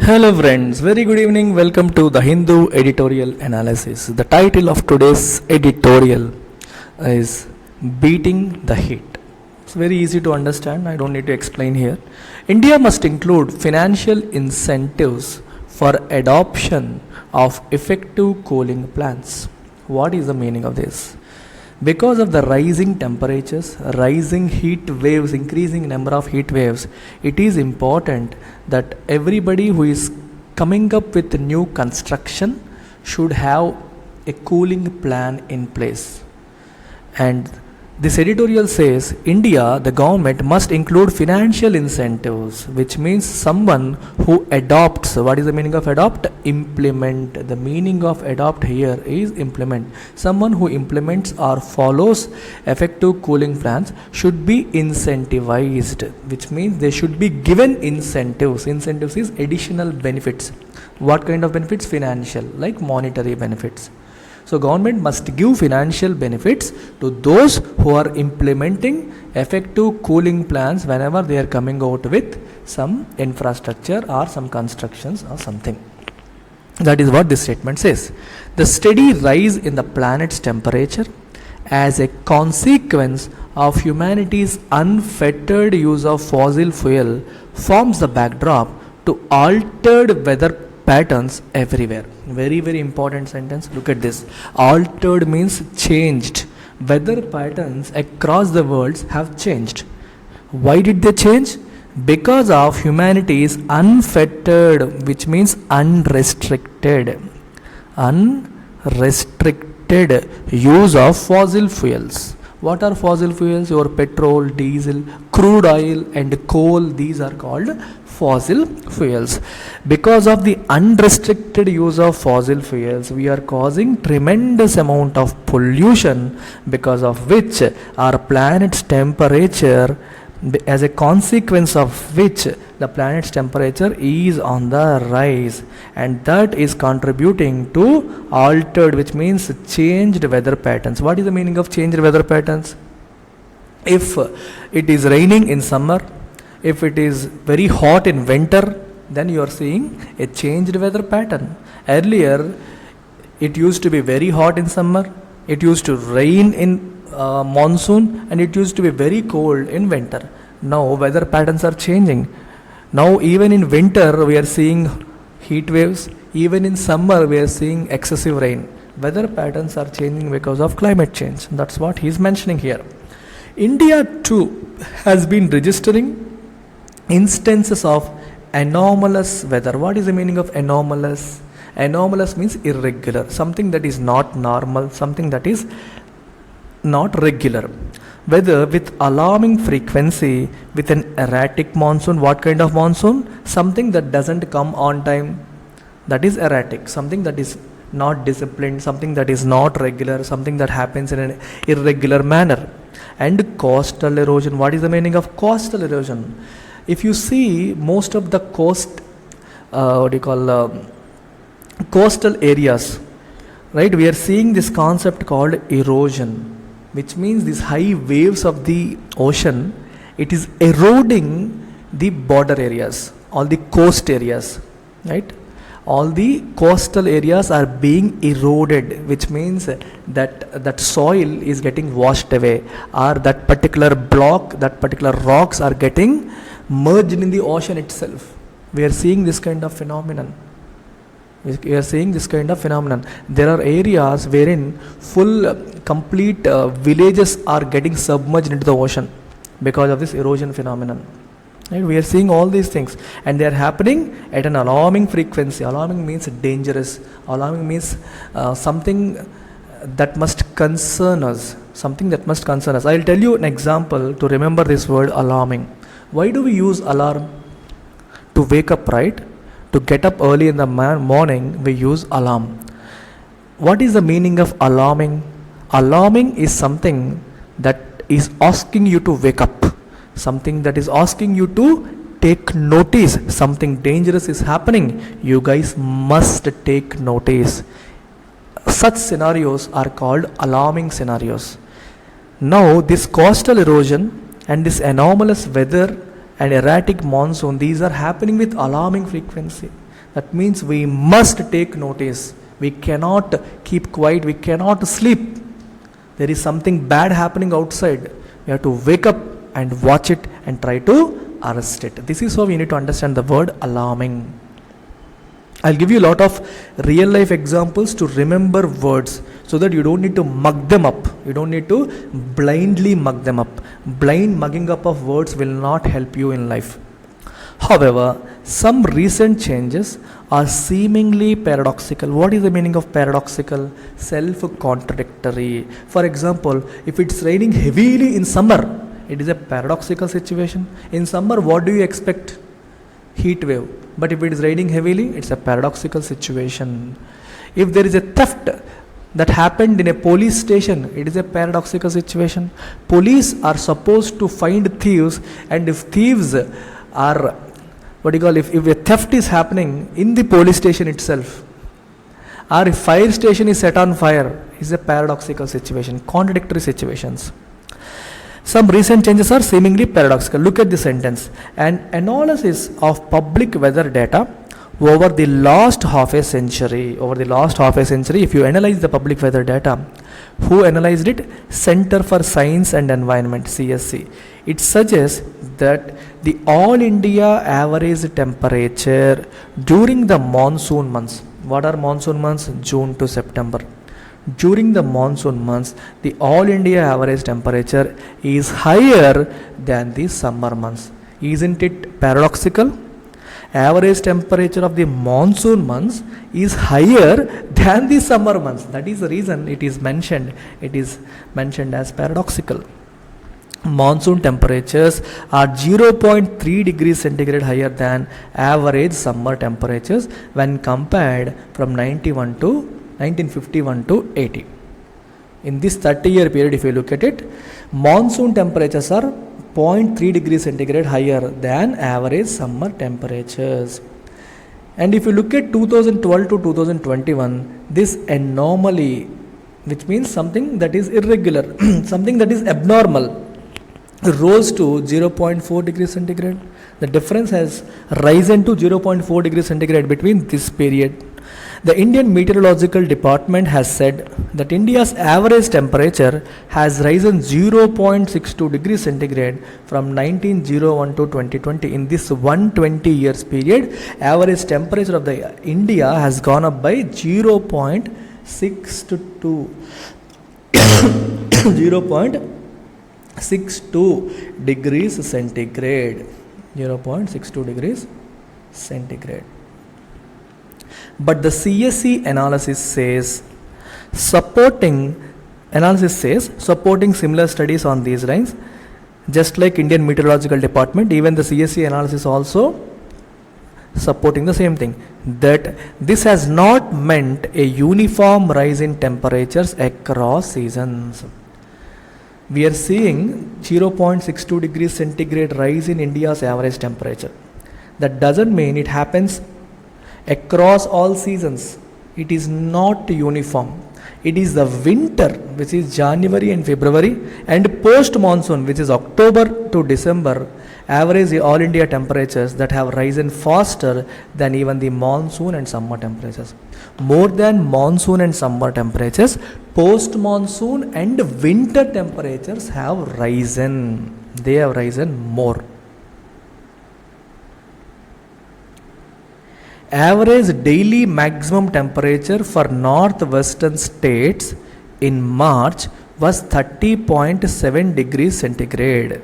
Hello friends, very good evening. Welcome to the Hindu editorial analysis. The title of today's editorial is Beating the Heat. It's very easy to understand, I don't need to explain here. India must include financial incentives for adoption of effective cooling plans. What is the meaning of this? Because of the rising temperatures, rising heat waves, increasing number of heat waves, it is important that everybody who is coming up with new construction should have a cooling plan in place. And this editorial says India, the government must include financial incentives, which means someone who adopts. What is the meaning of adopt? Implement. The meaning of adopt here is implement. Someone who implements or follows effective cooling plans should be incentivized, which means they should be given incentives. Incentives is additional benefits. What kind of benefits? Financial, like monetary benefits. So government must give financial benefits to those who are implementing effective cooling plans whenever they are coming out with some infrastructure or some constructions or something. That is what this statement says. The steady rise in the planet's temperature as a consequence of humanity's unfettered use of fossil fuel forms the backdrop to altered weather patterns everywhere. Very, very important sentence. Look at this. Altered means changed. Weather patterns across the world have changed. Why did they change? Because of humanity's unfettered, which means unrestricted use of fossil fuels. What are fossil fuels? Your petrol, diesel, crude oil and coal, these are called fossil fuels. Because of the unrestricted use of fossil fuels, we are causing tremendous amount of pollution, because of which our planet's temperature, as a consequence of which the planet's temperature is on the rise, and that is contributing to altered, which means changed weather patterns. What is the meaning of changed weather patterns? If it is raining in summer, if it is very hot in winter, then you are seeing a changed weather pattern. Earlier, it used to be very hot in summer, it used to rain in monsoon, and it used to be very cold in winter. Now weather patterns are changing. Now even in winter we are seeing heat waves, even in summer we are seeing excessive rain. Weather patterns are changing because of climate change. That's what he is mentioning here. India too has been registering instances of anomalous weather. What is the meaning of anomalous? Anomalous means irregular, something that is not normal, something that is not regular. Weather with alarming frequency, with an erratic monsoon. What kind of monsoon? Something that doesn't come on time, that is erratic. Something that is not disciplined, something that is not regular, something that happens in an irregular manner. And coastal erosion. What is the meaning of coastal erosion? If you see most of the coastal areas, right, we are seeing this concept called erosion, which means these high waves of the ocean, it is eroding the border areas, all the coast areas, right? All the coastal areas are being eroded, which means that soil is getting washed away, or that particular block, that particular rocks are getting merged in the ocean itself. We are seeing this kind of phenomenon. We are seeing this kind of phenomenon. There are areas wherein complete villages are getting submerged into the ocean because of this erosion phenomenon. Right? We are seeing all these things, and they are happening at an alarming frequency. Alarming means dangerous. Alarming means something that must concern us. Something that must concern us. I will tell you an example to remember this word alarming. Why do we use alarm? To wake up, right? To get up early in the morning, we use alarm. What is the meaning of alarming? Alarming is something that is asking you to wake up. Something that is asking you to take notice. Something dangerous is happening. You guys must take notice. Such scenarios are called alarming scenarios. Now, this coastal erosion and this anomalous weather and erratic monsoon, these are happening with alarming frequency. That means we must take notice. We cannot keep quiet. We cannot sleep. There is something bad happening outside. We have to wake up and watch it and try to arrest it. This is how we need to understand the word alarming. I'll give you a lot of real life examples to remember words so that you don't need to mug them up. You don't need to blindly mug them up. Blind mugging up of words will not help you in life. However, some recent changes are seemingly paradoxical. What is the meaning of paradoxical? Self-contradictory. For example, if it's raining heavily in summer, it is a paradoxical situation. In summer, what do you expect? Heat wave. But if it is raining heavily, it's a paradoxical situation. If there is a theft that happened in a police station, it is a paradoxical situation. Police are supposed to find thieves, and if thieves are, if a theft is happening in the police station itself, or if fire station is set on fire, is a paradoxical situation, contradictory situations. Some recent changes are seemingly paradoxical. Look at the sentence. An analysis of public weather data over the last half a century, if you analyze the public weather data, who analyzed it? Center for Science and Environment, CSC. It suggests that the all India average temperature during the monsoon months, what are monsoon months? June to September. During the monsoon months, the all India average temperature is higher than the summer months. Isn't it paradoxical? Average temperature of the monsoon months is higher than the summer months. That is the reason it is mentioned. It is mentioned as paradoxical. Monsoon temperatures are 0.3 degrees centigrade higher than average summer temperatures when compared from 1951 to 80. In this 30-year period, if you look at it, monsoon temperatures are 0.3 degrees centigrade higher than average summer temperatures. And if you look at 2012 to 2021, this anomaly, which means something that is irregular, something that is abnormal, rose to 0.4 degrees centigrade. The difference has risen to 0.4 degrees centigrade between this period. The Indian Meteorological Department has said that India's average temperature has risen 0.62 degrees centigrade from 1901 to 2020. In this 120 years period, average temperature of the India has gone up by 0.62 0.62 degrees centigrade. 0.62 degrees centigrade. But the CSC analysis says supporting similar studies on these lines, just like Indian Meteorological Department, even the CSC analysis also supporting the same thing, that this has not meant a uniform rise in temperatures across seasons. We are seeing 0.62 degrees centigrade rise in India's average temperature. That doesn't mean it happens across all seasons. It is not uniform. It is the winter, which is January and February, and post monsoon, which is October to December, average all India temperatures that have risen faster than even the monsoon and summer temperatures. More than monsoon and summer temperatures, post monsoon and winter temperatures have risen. They have risen more. Average daily maximum temperature for northwestern states in March was 30.7 degrees centigrade.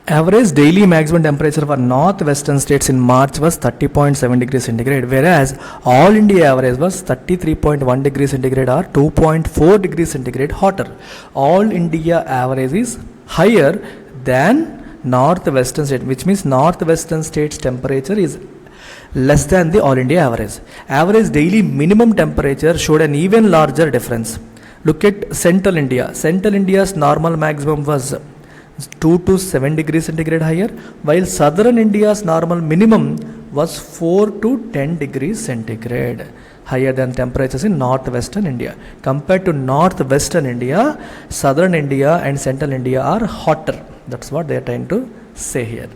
Average daily maximum temperature for northwestern states in March was 30.7 degrees centigrade, whereas all India average was 33.1 degrees centigrade or 2.4 degrees centigrade hotter. All India average is higher than northwestern state, which means northwestern states temperature is less than the all India average. Average daily minimum temperature showed an even larger difference. Look at central India. Central India's normal maximum was 2 to 7 degrees centigrade higher, while southern India's normal minimum was 4 to 10 degrees centigrade higher than temperatures in northwestern India. Compared to northwestern India, southern India and central India are hotter. That's what they are trying to say here.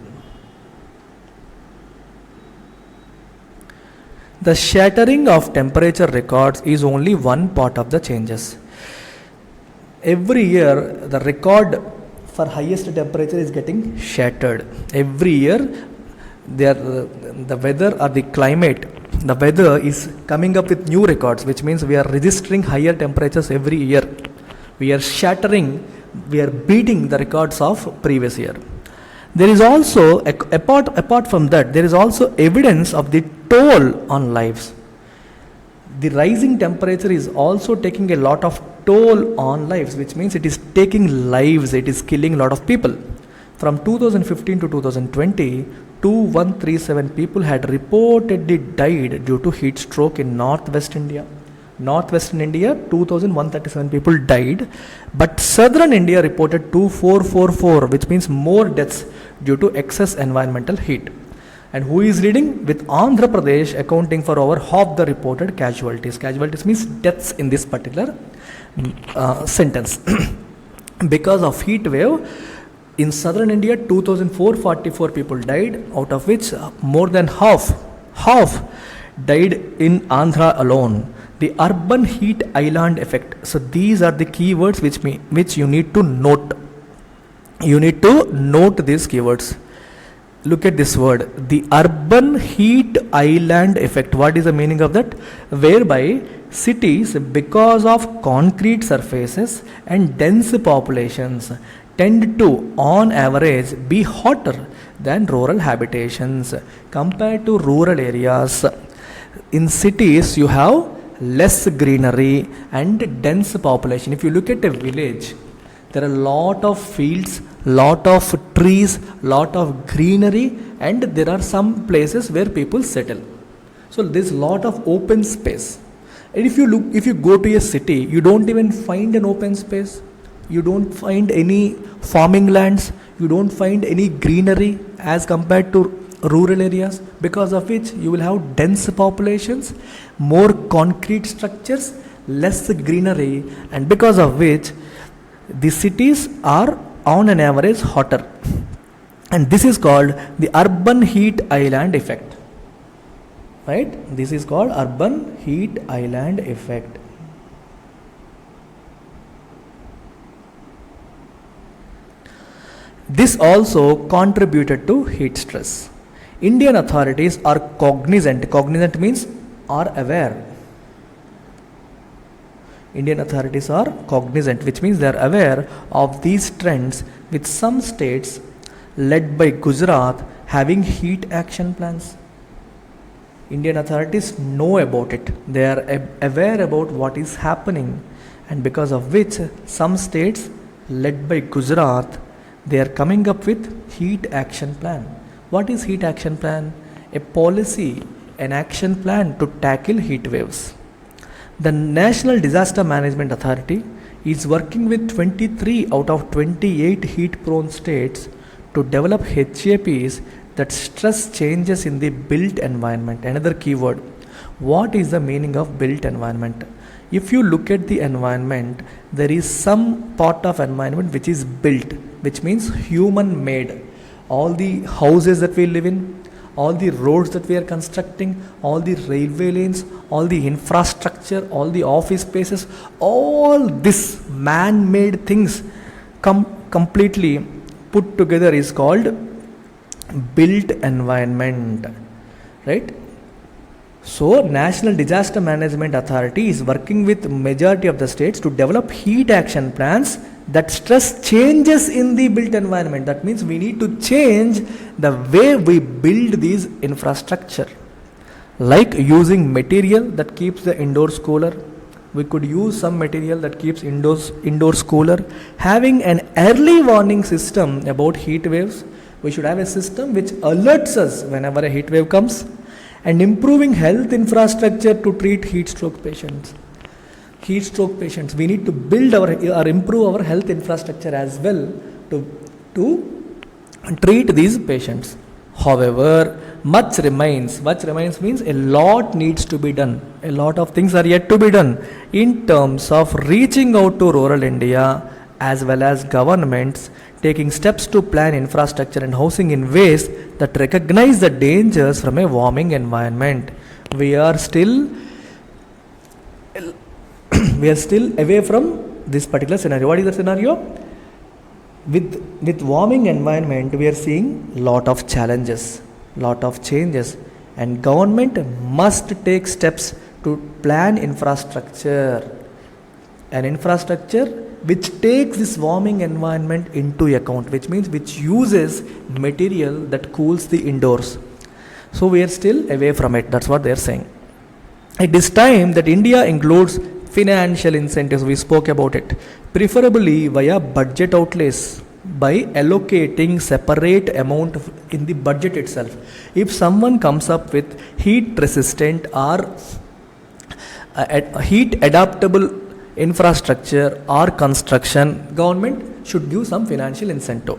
The shattering of temperature records is only one part of the changes. Every year, the record for highest temperature is getting shattered. Every year, the weather or the climate, the weather is coming up with new records, which means we are registering higher temperatures every year. We are shattering, we are beating the records of previous year. There is also, apart from that, there is also evidence of the toll on lives. The rising temperature is also taking a lot of toll on lives, which means it is taking lives, it is killing a lot of people. From 2015 to 2020, 2137 people had reportedly died due to heat stroke in northwest India. Northwestern India, 2137 people died, but southern India reported 2444, which means more deaths due to excess environmental heat. And who is leading? With Andhra Pradesh accounting for over half the reported casualties. Casualties means deaths in this particular sentence. Because of heat wave, in southern India, 2444 people died, out of which more than half died in Andhra alone. The urban heat island effect. So these are the keywords which you need to note. You need to note these keywords. Look at this word, the urban heat island effect. What is the meaning of that? Whereby cities, because of concrete surfaces and dense populations, tend to, on average, be hotter than rural habitations. Compared to rural areas, in cities you have less greenery and dense population. If you look at a village, there are a lot of fields, lot of trees, lot of greenery, and there are some places where people settle. So there's a lot of open space. And if you go to a city, you don't even find an open space. You don't find any farming lands. You don't find any greenery as compared to rural areas, because of which you will have dense populations, more concrete structures, less greenery, and because of which the cities are on an average hotter. And this is called the urban heat island effect. Right? This is called urban heat island effect. This also contributed to heat stress. Indian authorities are cognizant. Cognizant means are aware. Indian authorities are cognizant, which means they are aware of these trends, with some states led by Gujarat having heat action plans. Indian authorities know about it. They are aware about what is happening, and because of which some states led by Gujarat, they are coming up with heat action plan. What is heat action plan? A policy, an action plan to tackle heat waves. The National Disaster Management Authority is working with 23 out of 28 heat prone states to develop HAPs that stress changes in the built environment. Another keyword. What is the meaning of built environment? If you look at the environment, there is some part of environment which is built, which means human made. All the houses that we live in, all the roads that we are constructing, all the railway lanes, all the infrastructure, all the office spaces, all this man-made things completely put together is called built environment, right? So National Disaster Management Authority is working with majority of the states to develop heat action plans that stress changes in the built environment. That means we need to change the way we build these infrastructure, like using material that keeps the indoors cooler. We could use some material that keeps indoors cooler. Having an early warning system about heat waves. We should have a system which alerts us whenever a heat wave comes, and improving health infrastructure to treat heat stroke patients. Heat stroke patients, we need to build or improve our health infrastructure as well to treat these patients. However, much remains. Much remains means a lot needs to be done. A lot of things are yet to be done in terms of reaching out to rural India, as well as governments taking steps to plan infrastructure and housing in ways that recognize the dangers from a warming environment. We are still we are still away from this particular scenario. What is the scenario? With warming environment, we are seeing lot of challenges, lot of changes, and government must take steps to plan infrastructure, an infrastructure which takes this warming environment into account, which means which uses material that cools the indoors. So we are still away from it. That's what they are saying. It is time that India includes financial incentives. We spoke about it, preferably via budget outlays, by allocating separate amount in the budget itself. If someone comes up with heat resistant or heat adaptable infrastructure or construction, government should give some financial incentive,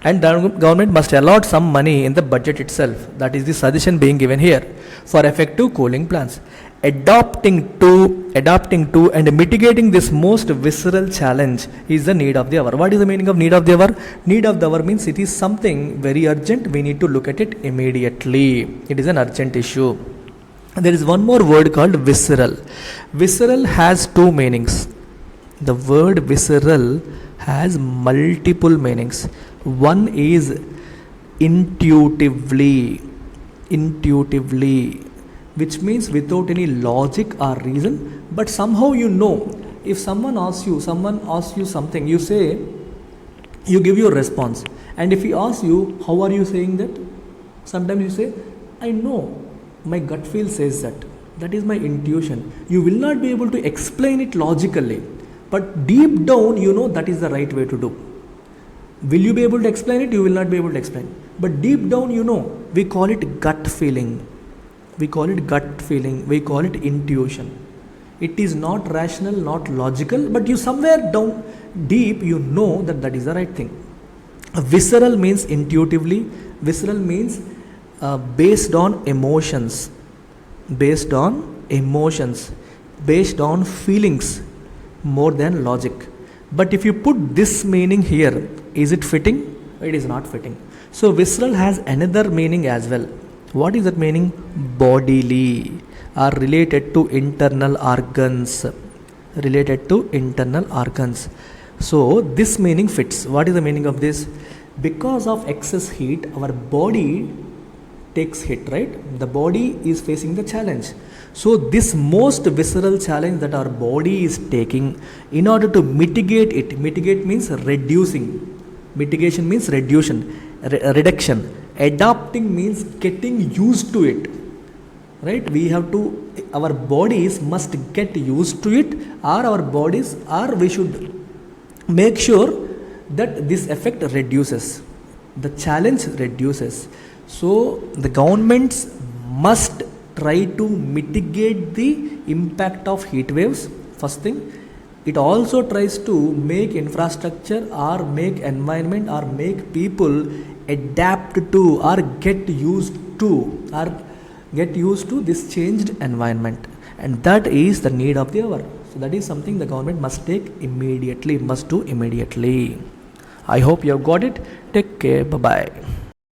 and the government must allot some money in the budget itself. That is the suggestion being given here for effective cooling plans. Adapting to and mitigating this most visceral challenge is the need of the hour. What is the meaning of need of the hour? Need of the hour means it is something very urgent. We need to look at it immediately. It is an urgent issue. There is one more word called visceral. Visceral has two meanings. The word visceral has multiple meanings. One is intuitively, which means without any logic or reason, but somehow you know. If someone asks you something, you say, you give your response, and if he asks you, how are you saying that? Sometimes you say, I know, my gut feel says that. That is my intuition. You will not be able to explain it logically, but deep down you know that is the right way to do. Will you be able to explain it? You will not be able to explain. But deep down you know. We call it gut feeling. We call it intuition. It is not rational, not logical, but you somewhere down deep you know that that is the right thing. Visceral means intuitively. Visceral means based on emotions, based on feelings more than logic. But if you put this meaning here, is it fitting? It is not fitting. So visceral has another meaning as well. What is that meaning? Bodily, are related to internal organs. So this meaning fits. What is the meaning of this? Because of excess heat, our body takes hit, right? The body is facing the challenge. So this most visceral challenge that our body is taking, in order to mitigate it, mitigate means reducing. Mitigation means reduction. Adapting means getting used to it, right? Our bodies must get used to it, or we should make sure that this effect reduces, the challenge reduces. So the governments must try to mitigate the impact of heat waves. First thing, it also tries to make infrastructure or make environment or make people adapt to or get used to this changed environment, and that is the need of the hour. So that is something the government must do immediately. I hope you have got it. Take care. Bye bye.